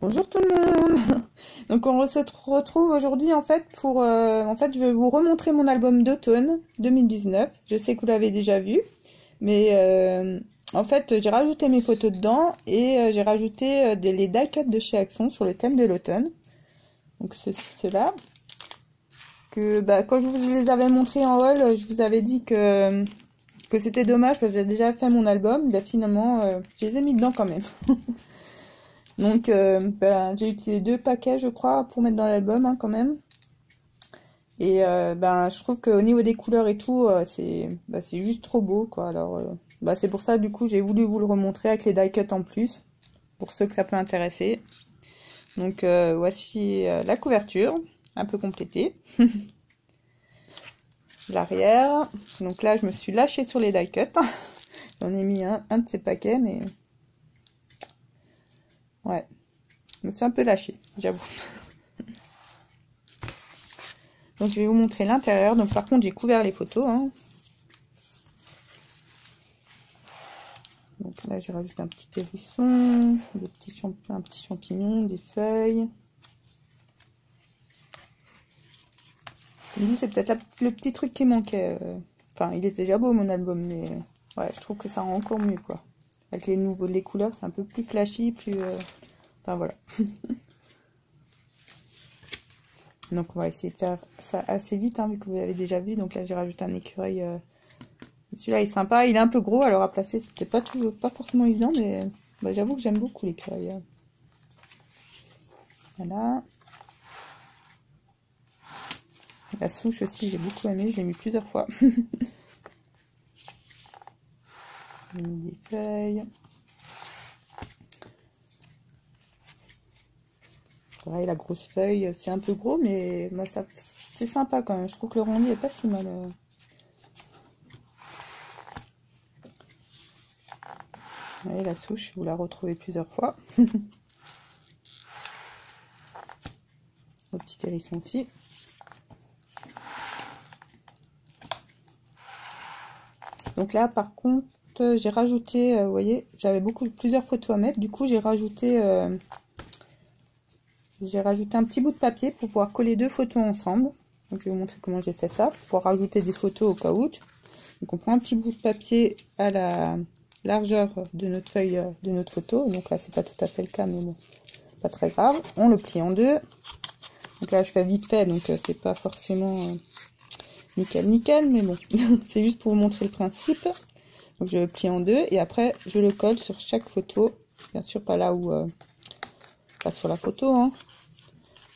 Bonjour tout le monde. Donc on se retrouve aujourd'hui en fait pour je vais vous remontrer mon album d'automne 2019. Je sais que vous l'avez déjà vu, mais en fait j'ai rajouté mes photos dedans et j'ai rajouté les die cuts de chez Axon sur le thème de l'automne. Donc ceux-là que quand je vous les avais montrés en haul, je vous avais dit que c'était dommage parce que j'ai déjà fait mon album. Finalement je les ai mis dedans quand même. Donc j'ai utilisé 2 paquets je crois pour mettre dans l'album quand même. Et je trouve qu'au niveau des couleurs et tout, c'est juste trop beau quoi. Alors c'est pour ça du coup j'ai voulu vous le remontrer avec les die cuts en plus, pour ceux que ça peut intéresser. Donc voici la couverture, un peu complétée. L'arrière. Donc là je me suis lâchée sur les die cuts. J'en ai mis un de ces paquets, mais ouais. Je me suis un peu lâchée, j'avoue. Donc je vais vous montrer l'intérieur. Donc par contre j'ai couvert les photos. Donc là j'ai rajouté un petit hérisson, un petit champignon, des feuilles. Je me dis c'est peut-être le petit truc qui manquait. Enfin il était déjà beau mon album, mais ouais je trouve que ça rend encore mieux quoi. Avec les couleurs c'est un peu plus flashy, plus... Enfin voilà. Donc on va essayer de faire ça assez vite vu que vous l'avez déjà vu. Donc là j'ai rajouté un écureuil. Celui-là est sympa, il est un peu gros alors à placer c'était pas forcément évident, mais j'avoue que j'aime beaucoup l'écureuil. Voilà. La souche aussi j'ai beaucoup aimé, je l'ai mis plusieurs fois. J'ai mis des feuilles. Pareil, la grosse feuille, c'est un peu gros, mais c'est sympa quand même. Je trouve que le rendu est pas si mal. Allez, la souche, vous la retrouvez plusieurs fois. Le petit hérisson aussi. Donc là, par contre, j'ai rajouté, vous voyez, j'avais plusieurs photos à mettre. Du coup, j'ai rajouté un petit bout de papier pour pouvoir coller 2 photos ensemble. Donc je vais vous montrer comment j'ai fait ça, pour pouvoir rajouter des photos au cas où. Donc on prend un petit bout de papier à la largeur de notre feuille, de notre photo. Donc là c'est pas tout à fait le cas, mais bon, pas très grave. On le plie en 2. Donc là je fais vite fait, donc c'est pas forcément nickel, mais bon, c'est juste pour vous montrer le principe. Donc je le plie en 2 et après je le colle sur chaque photo. Bien sûr pas là où... pas sur la photo,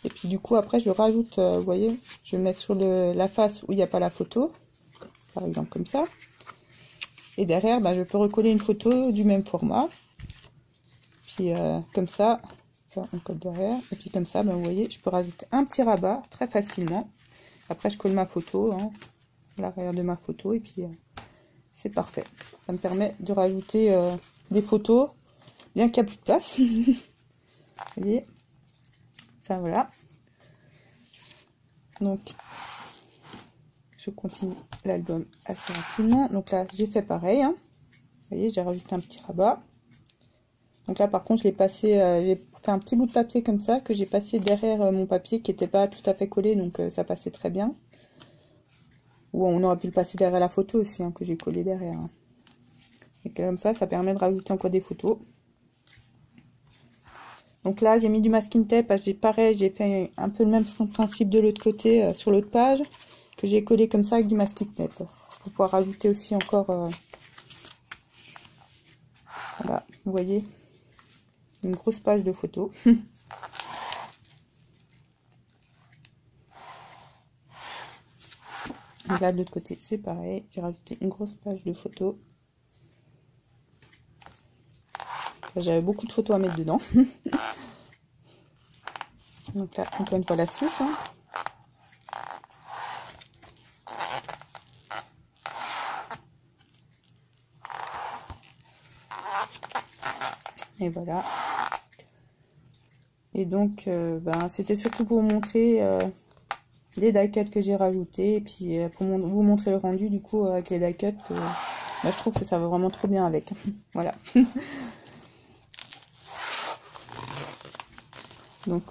Et puis du coup après je rajoute, vous voyez, je mets sur la face où il n'y a pas la photo, par exemple comme ça. Et derrière, je peux recoller une photo du même format. Puis comme ça on colle derrière. Et puis comme ça, vous voyez, je peux rajouter un petit rabat très facilement. Après je colle ma photo, à l'arrière de ma photo, et puis c'est parfait. Ça me permet de rajouter des photos, bien qu'il n'y a plus de place. Vous voyez. Enfin voilà. Donc je continue l'album assez rapidement. Donc là j'ai fait pareil. Vous voyez, j'ai rajouté un petit rabat. Donc là par contre je l'ai passé, j'ai fait un petit bout de papier comme ça que j'ai passé derrière mon papier qui n'était pas tout à fait collé, donc ça passait très bien. Ou on aurait pu le passer derrière la photo aussi, que j'ai collé derrière. Et comme ça permet de rajouter encore des photos. Donc là j'ai mis du masking tape, pareil, j'ai fait un peu le même principe de l'autre côté, sur l'autre page, que j'ai collé comme ça avec du masking tape. Pour pouvoir rajouter aussi encore, voilà, vous voyez, une grosse page de photos. Donc là de l'autre côté c'est pareil, j'ai rajouté une grosse page de photos. J'avais beaucoup de photos à mettre dedans. Donc là encore une fois la souche. Et voilà. Et donc c'était surtout pour vous montrer les die cuts que j'ai rajoutés, et puis pour vous montrer le rendu du coup avec les die cuts. Je trouve que ça va vraiment trop bien avec. Voilà. Donc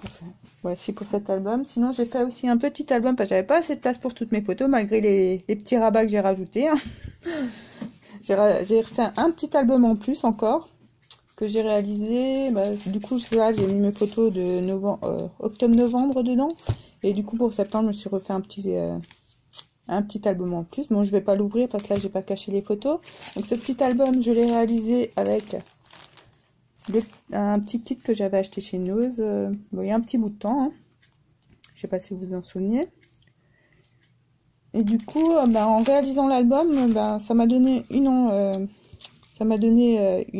voici pour cet album. Sinon j'ai fait aussi un petit album parce que j'avais pas assez de place pour toutes mes photos malgré les petits rabats que j'ai rajoutés. Hein. J'ai refait un petit album en plus encore que j'ai réalisé. Bah, du coup là j'ai mis mes photos de octobre-novembre dedans. Et du coup pour septembre je me suis refait un petit album en plus. Bon je vais pas l'ouvrir parce que là j'ai pas caché les photos. Donc ce petit album je l'ai réalisé avec un petit kit que j'avais acheté chez Nose, bon, il y a un petit bout de temps, hein. Je sais pas si vous vous en souvenez. Et du coup, en réalisant l'album, ça m'a donné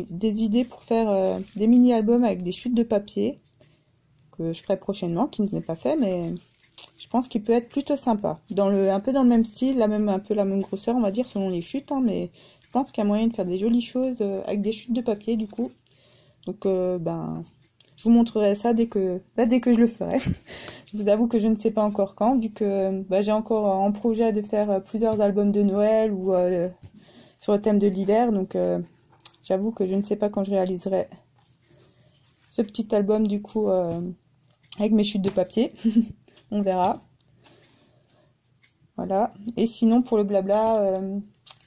des idées pour faire des mini-albums avec des chutes de papier que je ferai prochainement, qui ne n'est pas fait, mais je pense qu'il peut être plutôt sympa. Un peu dans le même style, un peu la même grosseur, on va dire, selon les chutes, hein, mais je pense qu'il y a moyen de faire des jolies choses avec des chutes de papier, du coup. Donc, je vous montrerai ça dès que je le ferai. Je vous avoue que je ne sais pas encore quand, vu que j'ai encore en projet de faire plusieurs albums de Noël ou sur le thème de l'hiver. Donc, j'avoue que je ne sais pas quand je réaliserai ce petit album, du coup, avec mes chutes de papier. On verra. Voilà. Et sinon, pour le blabla...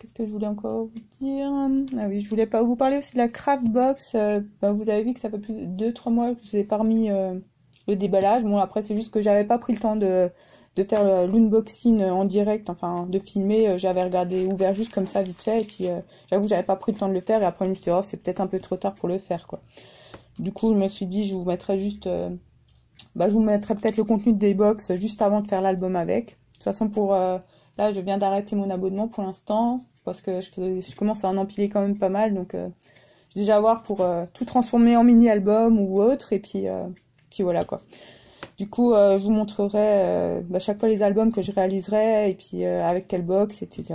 qu'est-ce que je voulais encore vous dire? Ah oui, je voulais pas vous parler aussi de la craft box. Vous avez vu que ça fait plus de 2-3 mois que je vous ai pas remis le déballage. Bon, après, c'est juste que j'avais pas pris le temps de faire l'unboxing en direct, enfin, de filmer. J'avais ouvert juste comme ça, vite fait. Et puis, j'avoue, j'avais pas pris le temps de le faire. Et après, je me suis dit, oh, c'est peut-être un peu trop tard pour le faire, quoi. Du coup, je me suis dit, je vous mettrai juste... je vous mettrai peut-être le contenu des box juste avant de faire l'album avec. De toute façon, là, je viens d'arrêter mon abonnement pour l'instant. Parce que je commence à en empiler quand même pas mal, donc je vais déjà voir pour tout transformer en mini-album ou autre, et puis voilà quoi. Du coup, je vous montrerai chaque fois les albums que je réaliserai, et puis avec quelle box, etc.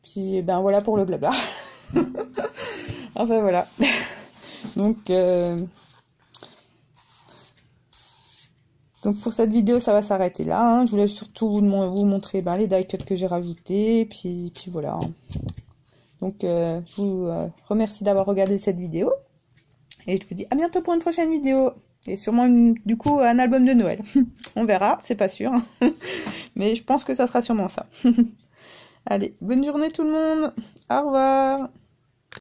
Puis voilà pour le blabla. Enfin voilà. Donc pour cette vidéo, ça va s'arrêter là. Hein. Je voulais surtout vous montrer les die cuts que j'ai rajoutés. Puis voilà. Donc je vous remercie d'avoir regardé cette vidéo. Et je vous dis à bientôt pour une prochaine vidéo. Et sûrement du coup un album de Noël. On verra, c'est pas sûr. Mais je pense que ça sera sûrement ça. Allez, bonne journée tout le monde. Au revoir.